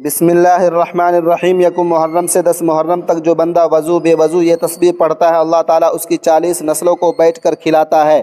بسم اللہ الرحمن الرحیم۔ یکم محرم سے 10 محرم تک جو بندہ وضو بے وضو یہ تسبیح پڑھتا ہے، اللہ تعالیٰ اس کی 40 نسلوں کو بیٹھ کر کھلاتا ہے،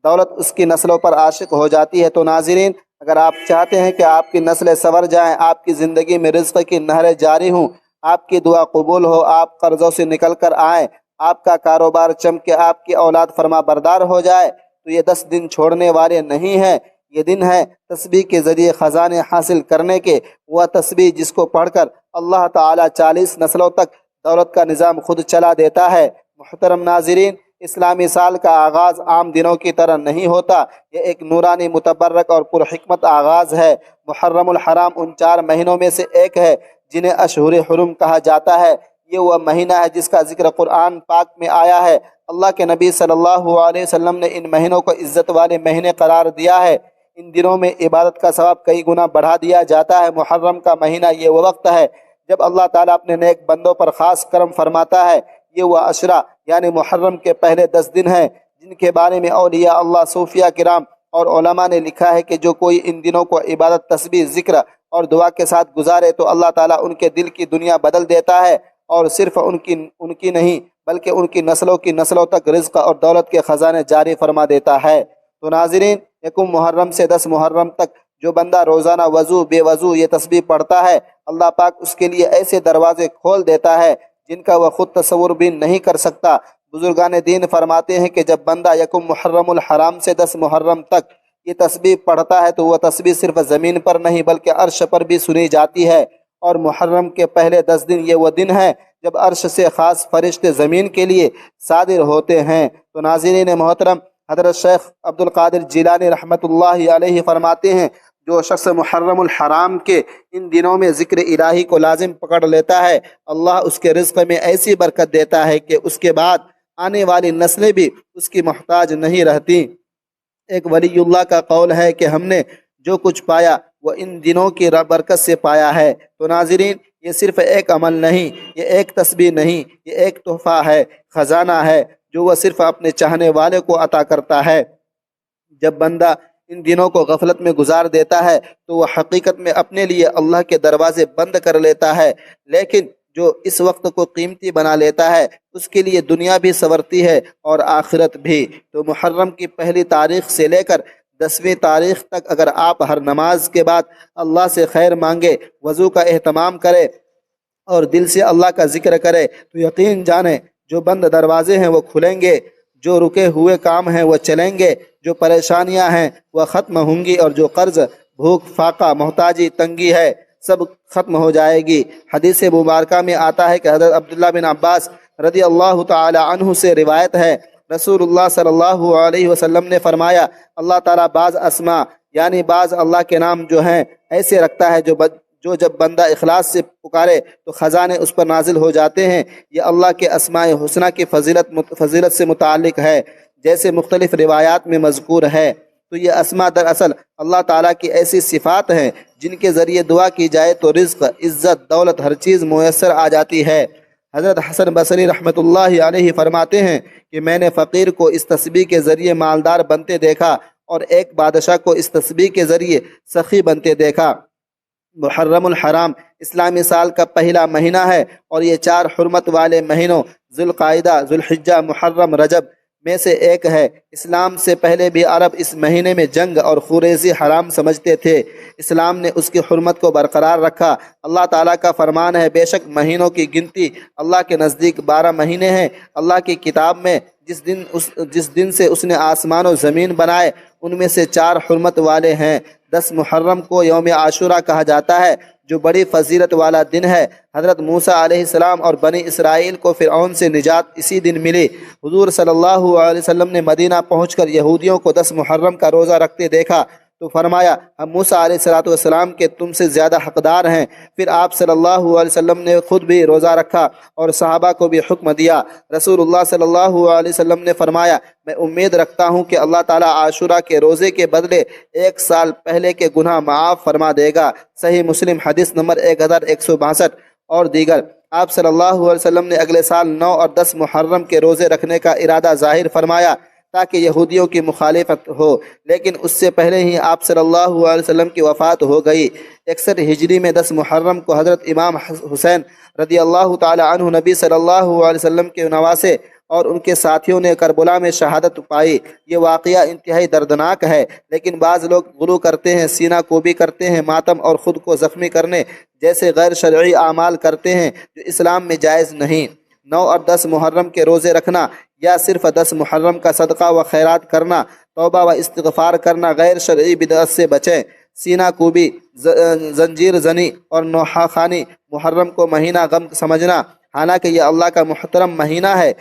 دولت اس کی نسلوں پر عاشق ہو جاتی ہے۔ تو ناظرین، اگر آپ چاہتے ہیں کہ آپ کی نسلیں سنور جائیں، آپ کی زندگی میں رزق کی نہریں جاری ہوں، آپ کی دعا قبول ہو، آپ قرضوں سے نکل کر آئیں، آپ کا کاروبار چمکے، آپ کی اولاد فرما بردار ہو جائے، تو یہ 10 دن چھوڑنے والے نہیں ہیں۔ یہ دن ہے تسبیح کے ذریعے خزانے حاصل کرنے کے، وہ تسبیح جس کو پڑھ کر اللہ تعالیٰ 40 نسلوں تک دولت کا نظام خود چلا دیتا ہے۔ محترم ناظرین، اسلامی سال کا آغاز عام دنوں کی طرح نہیں ہوتا، یہ ایک نورانی، متبرک اور پرحکمت آغاز ہے۔ محرم الحرام ان 4 مہینوں میں سے ایک ہے جنہیں اشہر حرم کہا جاتا ہے۔ یہ وہ مہینہ ہے جس کا ذکر قرآن پاک میں آیا ہے۔ اللہ کے نبی صلی اللہ علیہ وسلم نے ان مہینوں کو عزت والے مہینے قرار دیا ہے۔ ان دنوں میں عبادت کا ثواب کئی گنا بڑھا دیا جاتا ہے۔ محرم کا مہینہ یہ وہ وقت ہے جب اللہ تعالیٰ اپنے نیک بندوں پر خاص کرم فرماتا ہے۔ یہ وہ عشرہ یعنی محرم کے پہلے 10 دن ہیں جن کے بارے میں اولیاء اللہ، صوفیاء کرام اور علماء نے لکھا ہے کہ جو کوئی ان دنوں کو عبادت، تسبیح، ذکر اور دعا کے ساتھ گزارے تو اللہ تعالیٰ ان کے دل کی دنیا بدل دیتا ہے، اور صرف ان کی نہیں بلکہ ان کی نسلوں تک رزق اور دولت کے خزانے جاری فرما دیتا ہے۔ تو ناظرین، یکم محرم سے 10 محرم تک جو بندہ روزانہ وضو بے وضو یہ تسبیح پڑھتا ہے، اللہ پاک اس کے لیے ایسے دروازے کھول دیتا ہے جن کا وہ خود تصور بھی نہیں کر سکتا۔ بزرگان دین فرماتے ہیں کہ جب بندہ یکم محرم الحرام سے 10 محرم تک یہ تسبیح پڑھتا ہے تو وہ تسبیح صرف زمین پر نہیں بلکہ عرش پر بھی سنی جاتی ہے، اور محرم کے پہلے 10 دن یہ وہ دن ہے جب عرش سے خاص فرشتے زمین کے لیے صادر ہوتے ہیں۔ تو ناظرین محترم، حضرت شیخ عبد القادر جیلانی رحمۃ اللہ علیہ فرماتے ہیں، جو شخص محرم الحرام کے ان دنوں میں ذکر الہی کو لازم پکڑ لیتا ہے، اللہ اس کے رزق میں ایسی برکت دیتا ہے کہ اس کے بعد آنے والی نسلیں بھی اس کی محتاج نہیں رہتی۔ ایک ولی اللہ کا قول ہے کہ ہم نے جو کچھ پایا وہ ان دنوں کی برکت سے پایا ہے۔ تو ناظرین، یہ صرف ایک عمل نہیں، یہ ایک تسبیح نہیں، یہ ایک تحفہ ہے، خزانہ ہے جو وہ صرف اپنے چاہنے والے کو عطا کرتا ہے۔ جب بندہ ان دنوں کو غفلت میں گزار دیتا ہے تو وہ حقیقت میں اپنے لیے اللہ کے دروازے بند کر لیتا ہے، لیکن جو اس وقت کو قیمتی بنا لیتا ہے اس کے لیے دنیا بھی سنورتی ہے اور آخرت بھی۔ تو محرم کی پہلی تاریخ سے لے کر 10ویں تاریخ تک اگر آپ ہر نماز کے بعد اللہ سے خیر مانگے، وضو کا اہتمام کرے اور دل سے اللہ کا ذکر کرے تو یقین جانیں جو بند دروازے ہیں وہ کھلیں گے، جو رکے ہوئے کام ہیں وہ چلیں گے، جو پریشانیاں ہیں وہ ختم ہوں گی، اور جو قرض، بھوک، فاقہ، محتاجی، تنگی ہے سب ختم ہو جائے گی۔ حدیث مبارکہ میں آتا ہے کہ حضرت عبداللہ بن عباس رضی اللہ تعالی عنہ سے روایت ہے، رسول اللہ صلی اللہ علیہ وسلم نے فرمایا، اللہ تعالیٰ بعض اسماء یعنی بعض اللہ کے نام جو ہیں ایسے رکھتا ہے جو جب بندہ اخلاص سے پکارے تو خزانے اس پر نازل ہو جاتے ہیں۔ یہ اللہ کے اسماء حسنہ کی فضیلت سے متعلق ہے، جیسے مختلف روایات میں مذکور ہے۔ تو یہ اسماء دراصل اللہ تعالیٰ کی ایسی صفات ہیں جن کے ذریعے دعا کی جائے تو رزق، عزت، دولت، ہر چیز میسر آ جاتی ہے۔ حضرت حسن بصری رحمۃ اللہ علیہ فرماتے ہیں کہ میں نے فقیر کو اس تسبیح کے ذریعے مالدار بنتے دیکھا اور ایک بادشاہ کو اس تسبیح کے ذریعے سخی بنتے دیکھا۔ محرم الحرام اسلامی سال کا پہلا مہینہ ہے، اور یہ 4 حرمت والے مہینوں ذوالقعدہ، ذوالحجہ، محرم، رجب میں سے ایک ہے۔ اسلام سے پہلے بھی عرب اس مہینے میں جنگ اور خوریزی حرام سمجھتے تھے، اسلام نے اس کی حرمت کو برقرار رکھا۔ اللہ تعالیٰ کا فرمان ہے، بے شک مہینوں کی گنتی اللہ کے نزدیک 12 مہینے ہیں۔ اللہ کی کتاب میں جس دن سے اس نے آسمان و زمین بنائے ان میں سے 4 حرمت والے ہیں۔ 10 محرم کو یوم عاشورہ کہا جاتا ہے جو بڑی فضیلت والا دن ہے۔ حضرت موسیٰ علیہ السلام اور بنی اسرائیل کو فرعون سے نجات اسی دن ملی۔ حضور صلی اللہ علیہ وسلم نے مدینہ پہنچ کر یہودیوں کو 10 محرم کا روزہ رکھتے دیکھا تو فرمایا، ہم موسیٰ علیہ السلام کے تم سے زیادہ حقدار ہیں۔ پھر آپ صلی اللہ علیہ وسلم نے خود بھی روزہ رکھا اور صحابہ کو بھی حکم دیا۔ رسول اللہ صلی اللہ علیہ وسلم نے فرمایا، میں امید رکھتا ہوں کہ اللہ تعالیٰ عاشورہ کے روزے کے بدلے 1 سال پہلے کے گناہ معاف فرما دے گا۔ صحیح مسلم حدیث نمبر 1162 اور دیگر۔ آپ صلی اللہ علیہ وسلم نے اگلے سال 9 اور 10 محرم کے روزے رکھنے کا ارادہ ظاہر فرمایا تاکہ یہودیوں کی مخالفت ہو، لیکن اس سے پہلے ہی آپ صلی اللہ علیہ وسلم کی وفات ہو گئی۔ 61 ہجری میں 10 محرم کو حضرت امام حسین رضی اللہ تعالی عنہ نبی صلی اللہ علیہ وسلم کے نواسے اور ان کے ساتھیوں نے کربلا میں شہادت پائی۔ یہ واقعہ انتہائی دردناک ہے، لیکن بعض لوگ غلو کرتے ہیں، سینہ کوبی کرتے ہیں، ماتم اور خود کو زخمی کرنے جیسے غیر شرعی اعمال کرتے ہیں جو اسلام میں جائز نہیں۔ 9 اور 10 محرم کے روزے رکھنا یا صرف 10 محرم کا صدقہ و خیرات کرنا، توبہ و استغفار کرنا، غیر شرعی بدعت سے بچیں۔ سینہ کوبی، زنجیر زنی اور نوحہ خوانی، محرم کو مہینہ غم سمجھنا حالانکہ یہ اللہ کا محترم مہینہ ہے،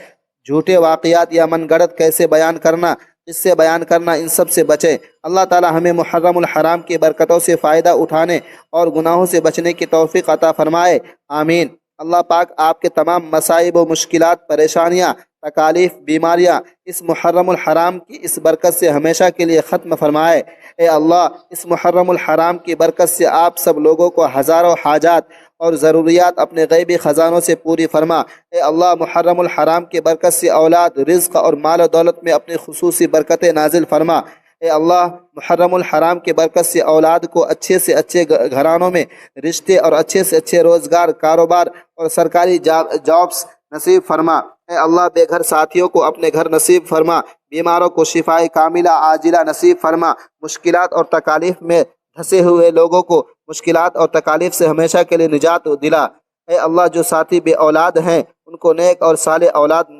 جھوٹے واقعات یا من گڑت کیسے بیان کرنا، اس سے بیان کرنا، ان سب سے بچیں۔ اللہ تعالی ہمیں محرم الحرام کی برکتوں سے فائدہ اٹھانے اور گناہوں سے بچنے کی توفیق عطا فرمائے، آمین۔ اللہ پاک آپ کے تمام مصائب و مشکلات، پریشانیاں، تکالیف، بیماریاں اس محرم الحرام کی اس برکت سے ہمیشہ کے لیے ختم فرمائے۔ اے اللہ، اس محرم الحرام کی برکت سے آپ سب لوگوں کو ہزاروں حاجات اور ضروریات اپنے غیبی خزانوں سے پوری فرما۔ اے اللہ، محرم الحرام کی برکت سے اولاد، رزق اور مال و دولت میں اپنی خصوصی برکتیں نازل فرما۔ اے اللہ، محرم الحرام کی برکت سے اولاد کو اچھے سے اچھے گھرانوں میں رشتے اور اچھے سے اچھے روزگار، کاروبار اور سرکاری جابس نصیب فرما۔ اے اللہ، بے گھر ساتھیوں کو اپنے گھر نصیب فرما، بیماروں کو شفائے کاملہ عاجلہ نصیب فرما، مشکلات اور تکالیف میں پھنسے ہوئے لوگوں کو مشکلات اور تکالیف سے ہمیشہ کے لیے نجات دلا۔ اے اللہ، جو ساتھی بے اولاد ہیں ان کو نیک اور صالح اولاد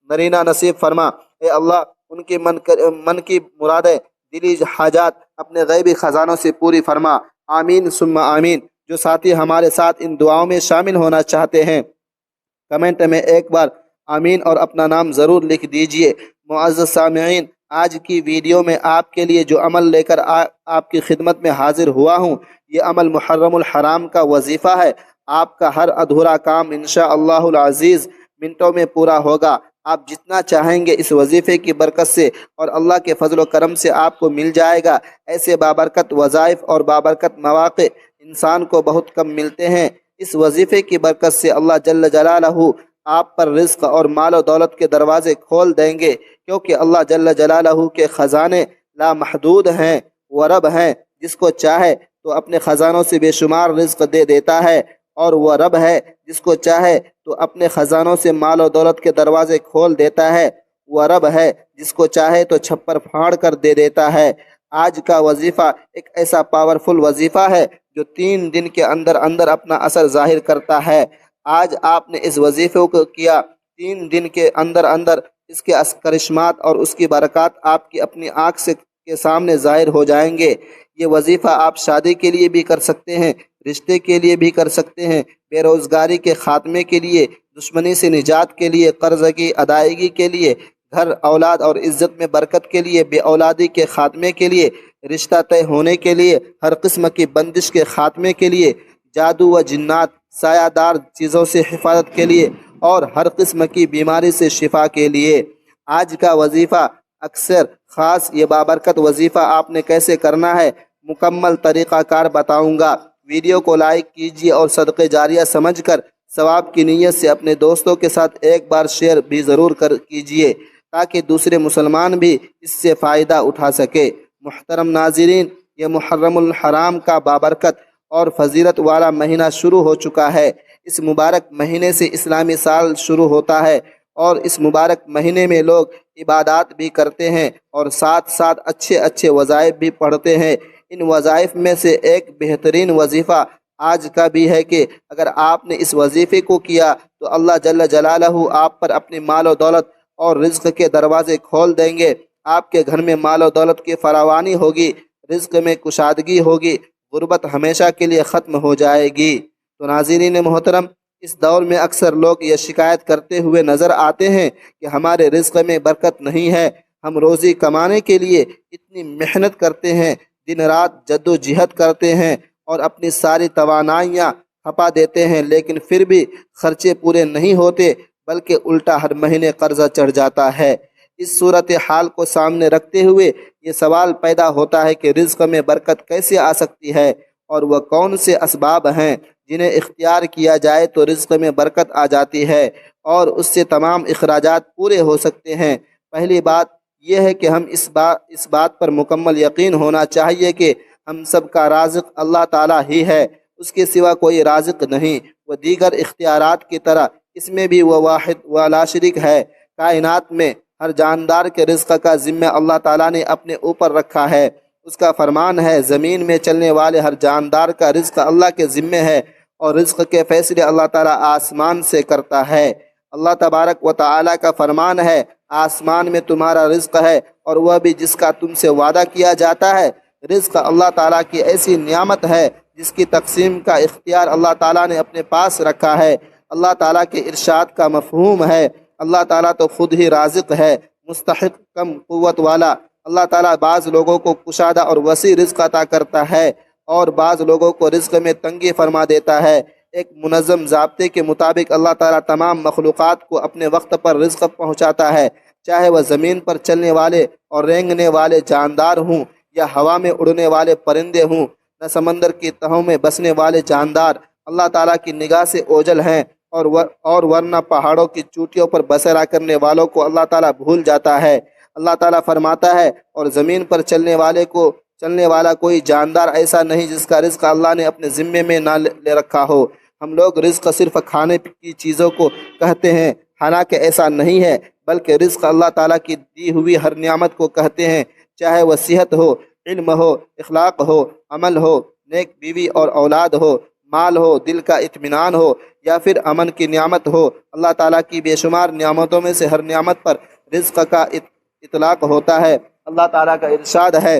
نرینہ نصیب فرما۔ اے اللہ، ان کی من کی مرادیں، دلی حاجات اپنے غیبی خزانوں سے پوری فرما، آمین ثم آمین۔ جو ساتھی ہمارے ساتھ ان دعاؤں میں شامل ہونا چاہتے ہیں کمنٹ میں ایک بار آمین اور اپنا نام ضرور لکھ دیجئے۔ معزز سامعین، آج کی ویڈیو میں آپ کے لیے جو عمل لے کر آپ کی خدمت میں حاضر ہوا ہوں، یہ عمل محرم الحرام کا وظیفہ ہے۔ آپ کا ہر ادھورا کام انشاءاللہ العزیز منٹوں میں پورا ہوگا۔ آپ جتنا چاہیں گے اس وظیفے کی برکت سے اور اللہ کے فضل و کرم سے آپ کو مل جائے گا۔ ایسے بابرکت وظائف اور بابرکت مواقع انسان کو بہت کم ملتے ہیں۔ اس وظیفے کی برکت سے اللہ جل جلالہ آپ پر رزق اور مال و دولت کے دروازے کھول دیں گے، کیونکہ اللہ جل جلالہ کے خزانے لامحدود ہیں۔ وہ رب ہیں جس کو چاہے تو اپنے خزانوں سے بے شمار رزق دے دیتا ہے، اور وہ رب ہے جس کو چاہے تو اپنے خزانوں سے مال و دولت کے دروازے کھول دیتا ہے۔ وہ رب ہے جس کو چاہے تو چھپر پھاڑ کر دے دیتا ہے۔ آج کا وظیفہ ایک ایسا پاورفل وظیفہ ہے جو 3 دن کے اندر اندر اپنا اثر ظاہر کرتا ہے۔ آج آپ نے اس وظیفے کو کیا، 3 دن کے اندر اندر اس کے کرشمات اور اس کی برکات آپ کی اپنی آنکھ کے سامنے ظاہر ہو جائیں گے۔ یہ وظیفہ آپ شادی کے لیے بھی کر سکتے ہیں، رشتے کے لیے بھی کر سکتے ہیں، بے روزگاری کے خاتمے کے لیے، دشمنی سے نجات کے لیے، قرض کی ادائیگی کے لیے، گھر، اولاد اور عزت میں برکت کے لیے، بے اولادی کے خاتمے کے لیے، رشتہ طے ہونے کے لیے، ہر قسم کی بندش کے خاتمے کے لیے، جادو و جنات، سایہ دار چیزوں سے حفاظت کے لیے اور ہر قسم کی بیماری سے شفا کے لیے۔ آج کا وظیفہ اکثر خاص یہ بابرکت وظیفہ آپ نے کیسے کرنا ہے، مکمل طریقہ کار بتاؤں گا۔ ویڈیو کو لائک کیجیے اور صدقہ جاریہ سمجھ کر ثواب کی نیت سے اپنے دوستوں کے ساتھ ایک بار شیئر بھی ضرور کیجیے تاکہ دوسرے مسلمان بھی اس سے فائدہ اٹھا سکے۔ محترم ناظرین، یہ محرم الحرام کا بابرکت اور فضیلت والا مہینہ شروع ہو چکا ہے۔ اس مبارک مہینے سے اسلامی سال شروع ہوتا ہے اور اس مبارک مہینے میں لوگ عبادات بھی کرتے ہیں اور ساتھ ساتھ اچھے اچھے وظائف بھی پڑھتے ہیں۔ ان وظائف میں سے ایک بہترین وظیفہ آج کا بھی ہے کہ اگر آپ نے اس وظیفے کو کیا تو اللہ جل جلالہ آپ پر اپنی مال و دولت اور رزق کے دروازے کھول دیں گے۔ آپ کے گھر میں مال و دولت کی فراوانی ہوگی، رزق میں کشادگی ہوگی، غربت ہمیشہ کے لیے ختم ہو جائے گی۔ تو ناظرین محترم، اس دور میں اکثر لوگ یہ شکایت کرتے ہوئے نظر آتے ہیں کہ ہمارے رزق میں برکت نہیں ہے۔ ہم روزی کمانے کے لیے اتنی محنت کرتے ہیں، دن رات جد و جہد کرتے ہیں اور اپنی ساری توانائیاں کھپا دیتے ہیں، لیکن پھر بھی خرچے پورے نہیں ہوتے بلکہ الٹا ہر مہینے قرضہ چڑھ جاتا ہے۔ اس صورتحال کو سامنے رکھتے ہوئے یہ سوال پیدا ہوتا ہے کہ رزق میں برکت کیسے آ سکتی ہے اور وہ کون سے اسباب ہیں جنہیں اختیار کیا جائے تو رزق میں برکت آ جاتی ہے اور اس سے تمام اخراجات پورے ہو سکتے ہیں۔ پہلی بات یہ ہے کہ ہم اس بات پر مکمل یقین ہونا چاہیے کہ ہم سب کا رازق اللہ تعالیٰ ہی ہے، اس کے سوا کوئی رازق نہیں۔ وہ دیگر اختیارات کی طرح اس میں بھی وہ واحد و لا شریک ہے۔ کائنات میں ہر جاندار کے رزق کا ذمہ اللہ تعالیٰ نے اپنے اوپر رکھا ہے۔ اس کا فرمان ہے، زمین میں چلنے والے ہر جاندار کا رزق اللہ کے ذمہ ہے، اور رزق کے فیصلے اللہ تعالیٰ آسمان سے کرتا ہے۔ اللہ تبارک و تعالیٰ کا فرمان ہے، آسمان میں تمہارا رزق ہے اور وہ بھی جس کا تم سے وعدہ کیا جاتا ہے۔ رزق اللہ تعالیٰ کی ایسی نعمت ہے جس کی تقسیم کا اختیار اللہ تعالیٰ نے اپنے پاس رکھا ہے۔ اللہ تعالیٰ کے ارشاد کا مفہوم ہے، اللہ تعالیٰ تو خود ہی رازق ہے، مستحق کم قوت والا۔ اللہ تعالیٰ بعض لوگوں کو کشادہ اور وسیع رزق عطا کرتا ہے اور بعض لوگوں کو رزق میں تنگی فرما دیتا ہے۔ ایک منظم ضابطے کے مطابق اللہ تعالیٰ تمام مخلوقات کو اپنے وقت پر رزق پہنچاتا ہے، چاہے وہ زمین پر چلنے والے اور رینگنے والے جاندار ہوں یا ہوا میں اڑنے والے پرندے ہوں، نہ سمندر کی تہوں میں بسنے والے جاندار اللہ تعالیٰ کی نگاہ سے اوجھل ہیں، اور ورنہ پہاڑوں کی چوٹیوں پر بسیرا کرنے والوں کو اللہ تعالیٰ بھول جاتا ہے۔ اللہ تعالیٰ فرماتا ہے، اور زمین پر چلنے والا کوئی جاندار ایسا نہیں جس کا رزق اللہ نے اپنے ذمے میں نہ لے رکھا ہو۔ ہم لوگ رزق صرف کھانے کی چیزوں کو کہتے ہیں، حالانکہ ایسا نہیں ہے، بلکہ رزق اللہ تعالیٰ کی دی ہوئی ہر نعمت کو کہتے ہیں، چاہے وہ صحت ہو، علم ہو، اخلاق ہو، عمل ہو، نیک بیوی اور اولاد ہو، مال ہو، دل کا اطمینان ہو، یا پھر امن کی نعمت ہو۔ اللہ تعالیٰ کی بے شمار نعمتوں میں سے ہر نعمت پر رزق کا اطلاق ہوتا ہے۔ اللہ تعالیٰ کا ارشاد ہے،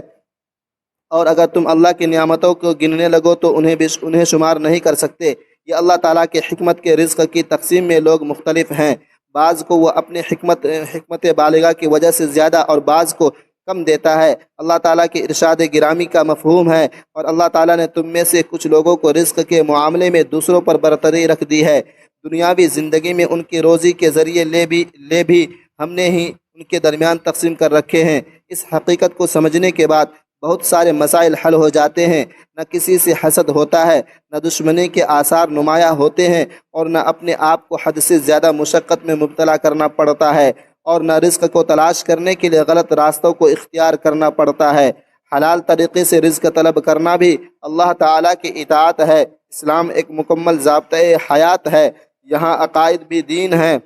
اور اگر تم اللہ کی نعمتوں کو گننے لگو تو انہیں شمار نہیں کر سکتے۔ یہ اللہ تعالیٰ کے حکمت کے رزق کی تقسیم میں لوگ مختلف ہیں، بعض کو وہ اپنے حکمت بالغہ کی وجہ سے زیادہ اور بعض کو کم دیتا ہے۔ اللہ تعالیٰ کے ارشاد گرامی کا مفہوم ہے، اور اللہ تعالیٰ نے تم میں سے کچھ لوگوں کو رزق کے معاملے میں دوسروں پر برتری رکھ دی ہے۔ دنیاوی زندگی میں ان کی روزی کے ذریعے لے بھی ہم نے ہی ان کے درمیان تقسیم کر رکھے ہیں۔ اس حقیقت کو سمجھنے کے بعد بہت سارے مسائل حل ہو جاتے ہیں۔ نہ کسی سے حسد ہوتا ہے، نہ دشمنی کے آثار نمایاں ہوتے ہیں، اور نہ اپنے آپ کو حد سے زیادہ مشقت میں مبتلا کرنا پڑتا ہے، اور نہ رزق کو تلاش کرنے کے لیے غلط راستوں کو اختیار کرنا پڑتا ہے۔ حلال طریقے سے رزق طلب کرنا بھی اللہ تعالیٰ کی اطاعت ہے۔ اسلام ایک مکمل ضابطۂ حیات ہے، یہاں عقائد بھی دین ہیں،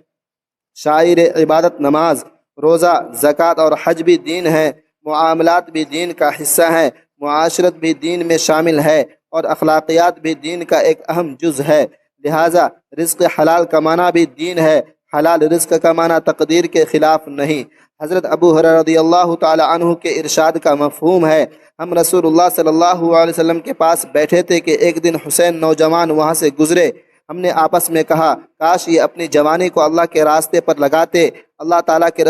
شاعر عبادت نماز، روزہ، زکوٰۃ اور حج بھی دین ہیں، معاملات بھی دین کا حصہ ہیں، معاشرت بھی دین میں شامل ہے، اور اخلاقیات بھی دین کا ایک اہم جز ہے۔ لہٰذا رزق حلال کمانا بھی دین ہے، حلال رزق کمانا تقدیر کے خلاف نہیں۔ حضرت ابو ہریرہ رضی اللہ تعالی عنہ کے ارشاد کا مفہوم ہے، ہم رسول اللہ صلی اللہ علیہ وسلم کے پاس بیٹھے تھے کہ ایک دن حسین نوجوان وہاں سے گزرے۔ ہم نے آپس میں کہا، کاش یہ اپنی جوانی کو اللہ کے راستے پر لگاتے۔ اللہ تعالیٰ کے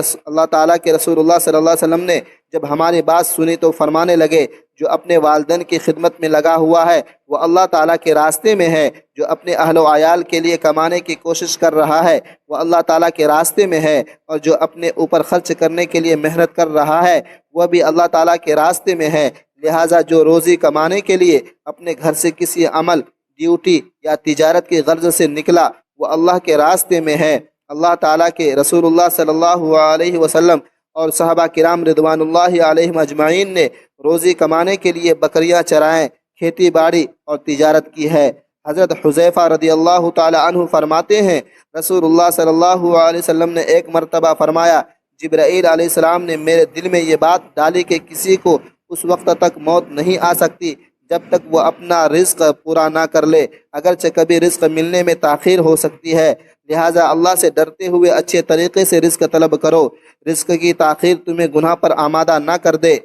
رسول اللہ صلی اللہ علیہ وسلم نے جب ہماری بات سنی تو فرمانے لگے، جو اپنے والدین کی خدمت میں لگا ہوا ہے وہ اللہ تعالیٰ کے راستے میں ہے، جو اپنے اہل و عیال کے لیے کمانے کی کوشش کر رہا ہے وہ اللہ تعالیٰ کے راستے میں ہے، اور جو اپنے اوپر خرچ کرنے کے لیے محنت کر رہا ہے وہ بھی اللہ تعالیٰ کے راستے میں ہے۔ لہٰذا جو روزی کمانے کے لیے اپنے گھر سے کسی عمل، ڈیوٹی یا تجارت کی غرض سے نکلا وہ اللہ کے راستے میں ہے۔ اللہ تعالیٰ کے رسول اللہ صلی اللہ علیہ وسلم اور صحابہ کرام رضوان اللہ علیہم اجمعین نے روزی کمانے کے لیے بکریاں چرائیں، کھیتی باڑی اور تجارت کی ہے۔ حضرت حذیفہ رضی اللہ تعالی عنہ فرماتے ہیں، رسول اللہ صلی اللہ علیہ وسلم نے ایک مرتبہ فرمایا، جبرائیل علیہ السلام نے میرے دل میں یہ بات ڈالی کہ کسی کو اس وقت تک موت نہیں آ سکتی جب تک وہ اپنا رزق پورا نہ کر لے، اگرچہ کبھی رزق ملنے میں تاخیر ہو سکتی ہے۔ لہٰذا اللہ سے ڈرتے ہوئے اچھے طریقے سے رزق طلب کرو، رزق کی تاخیر تمہیں گناہ پر آمادہ نہ کر دے۔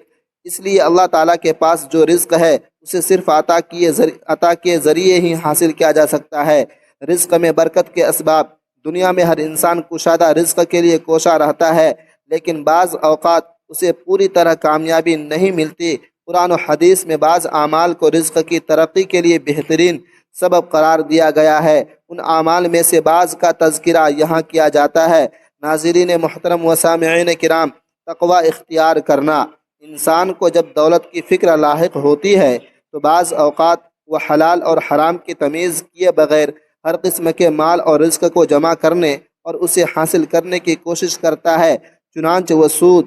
اس لیے اللہ تعالیٰ کے پاس جو رزق ہے اسے صرف عطا کے ذریعے ہی حاصل کیا جا سکتا ہے۔ رزق میں برکت کے اسباب، دنیا میں ہر انسان کشادہ رزق کے لیے کوشاں رہتا ہے، لیکن بعض اوقات اسے پوری طرح کامیابی نہیں ملتی۔ قرآن و حدیث میں بعض اعمال کو رزق کی ترقی کے لیے بہترین سبب قرار دیا گیا ہے، ان اعمال میں سے بعض کا تذکرہ یہاں کیا جاتا ہے۔ ناظرین محترم و سامعین کرام، تقوی اختیار کرنا، انسان کو جب دولت کی فکر لاحق ہوتی ہے تو بعض اوقات وہ حلال اور حرام کی تمیز کیے بغیر ہر قسم کے مال اور رزق کو جمع کرنے اور اسے حاصل کرنے کی کوشش کرتا ہے، چنانچہ وہ سود،